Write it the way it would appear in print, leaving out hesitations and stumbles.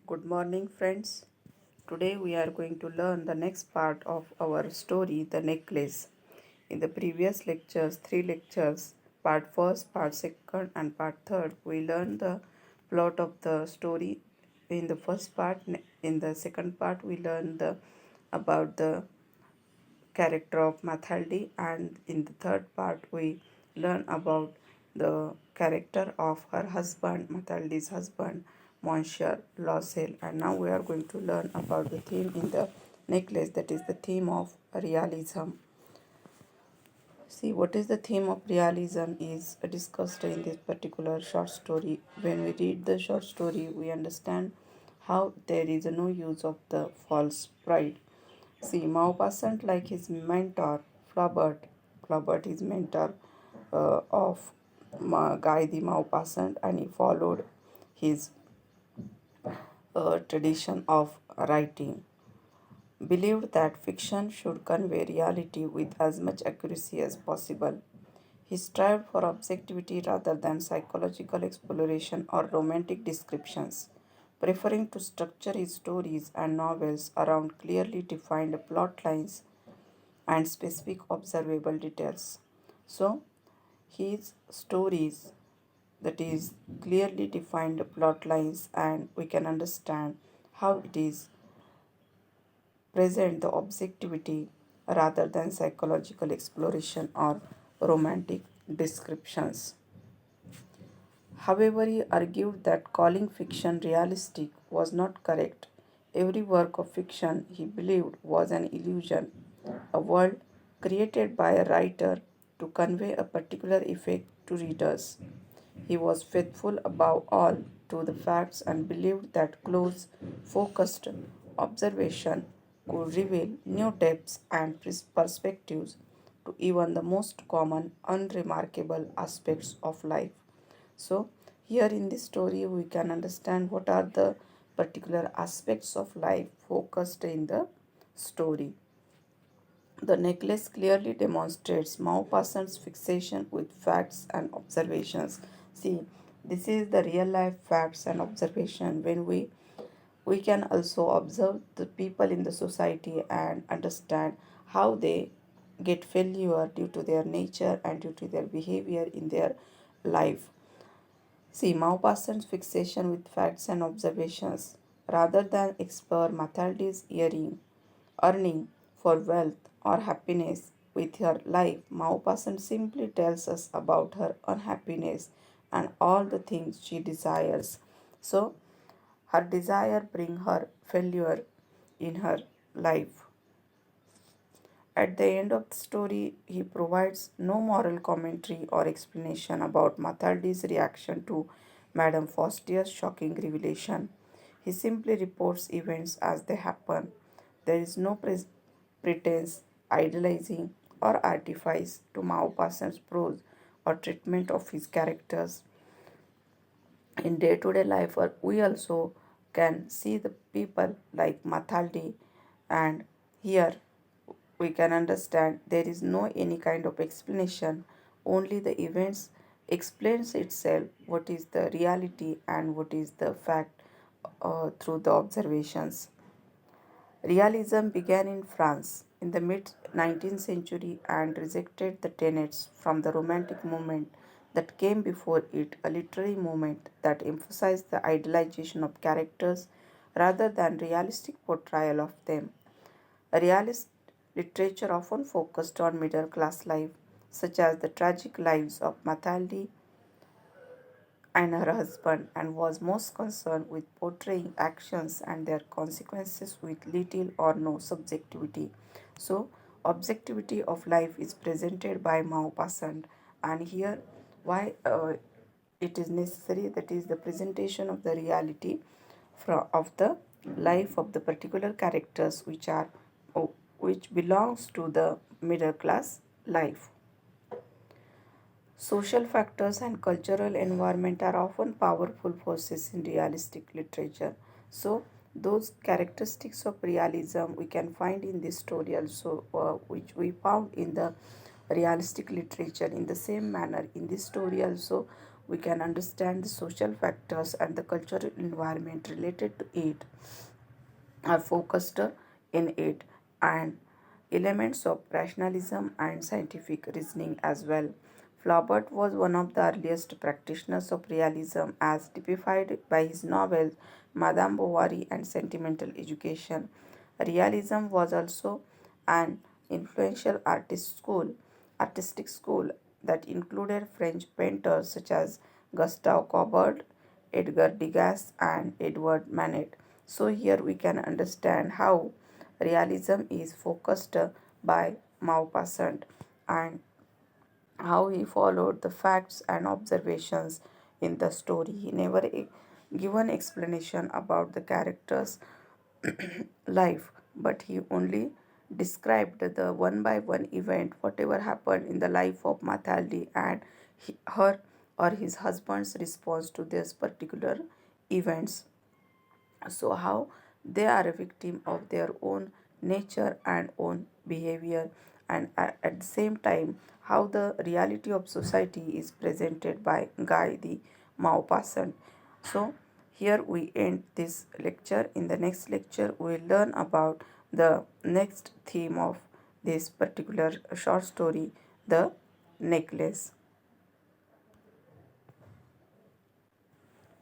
Good morning, friends. Today we are going to learn the next part of our story, The Necklace. In the previous lectures, three lectures, part first, part second, and part third, we learned the plot of the story. In the first part, in the second part, we learned about the character of Mathaldi, and in the third part, we learn about the character of her husband, Mathaldi's husband, Monsieur Loisel. And now we are going to learn about the theme in the necklace, that is the theme of realism. See, what is the theme of realism is discussed in this particular short story. When we read the short story, we understand how there is no use of the false pride. See, Maupassant, like his mentor, Flaubert, Flaubert is mentor of Guy de Maupassant, and he followed his tradition of writing. Believed that fiction should convey reality with as much accuracy as possible. He strived for objectivity rather than psychological exploration or romantic descriptions, preferring to structure his stories and novels around clearly defined plot lines and specific observable details. So, his stories, that is clearly defined plot lines, and we can understand how it is present the objectivity rather than psychological exploration or romantic descriptions. However, he argued that calling fiction realistic was not correct. Every work of fiction, he believed, was an illusion, a world created by a writer to convey a particular effect to readers. He was faithful above all to the facts and believed that close, focused observation could reveal new depths and perspectives to even the most common, unremarkable aspects of life. So, here in this story, we can understand what are the particular aspects of life focused in the story. The necklace clearly demonstrates Maupassant's fixation with facts and observations. See, this is the real life facts and observation. When we can also observe the people in the society and understand how they get failure due to their nature and due to their behavior in their life. See, Maupassant's fixation with facts and observations rather than explore Mathaldi's earning for wealth or happiness with her life. Maupassant simply tells us about her unhappiness and all the things she desires. So, her desire bring her failure in her life. At the end of the story, he provides no moral commentary or explanation about Mathaldi's reaction to Madame Fostier's shocking revelation. He simply reports events as they happen. There is no pretense, idealizing, or artifice to Maupassant's prose or treatment of his characters. In day to day life, we also can see the people like Mathaldi, and here we can understand there is no any kind of explanation, only the events explains itself what is the reality and what is the fact through the observations. Realism began in France in the mid 19th century and rejected the tenets from the Romantic movement that came before it, a literary movement that emphasized the idealization of characters rather than realistic portrayal of them. A realist literature often focused on middle class life, such as the tragic lives of Mathaldi and her husband, and was most concerned with portraying actions and their consequences with little or no subjectivity. So, objectivity of life is presented by Maupassant, and here why it is necessary, that is the presentation of the reality of the life of the particular characters which are which belongs to the middle class life. Social factors and cultural environment are often powerful forces in realistic literature. So, those characteristics of realism we can find in this story also, which we found in the realistic literature. In the same manner, in this story also, we can understand the social factors and the cultural environment related to it are focused in it, and elements of rationalism and scientific reasoning as well. Flaubert was one of the earliest practitioners of realism as typified by his novels Madame Bovary and Sentimental Education. Realism was also an influential artistic school that included French painters such as Gustave Courbet, Edgar Degas, and Edward Manet. So here we can understand how realism is focused by Maupassant and how he followed the facts and observations in the story. He never given explanation about the characters' life, but he only described the one by one event, whatever happened in the life of Mathaldi and her or his husband's response to this particular events. So how they are a victim of their own nature and own behavior, and at the same time how the reality of society is presented by Guy the Maupassant. So here we end this lecture. In the next lecture we will learn about the next theme of this particular short story, the necklace.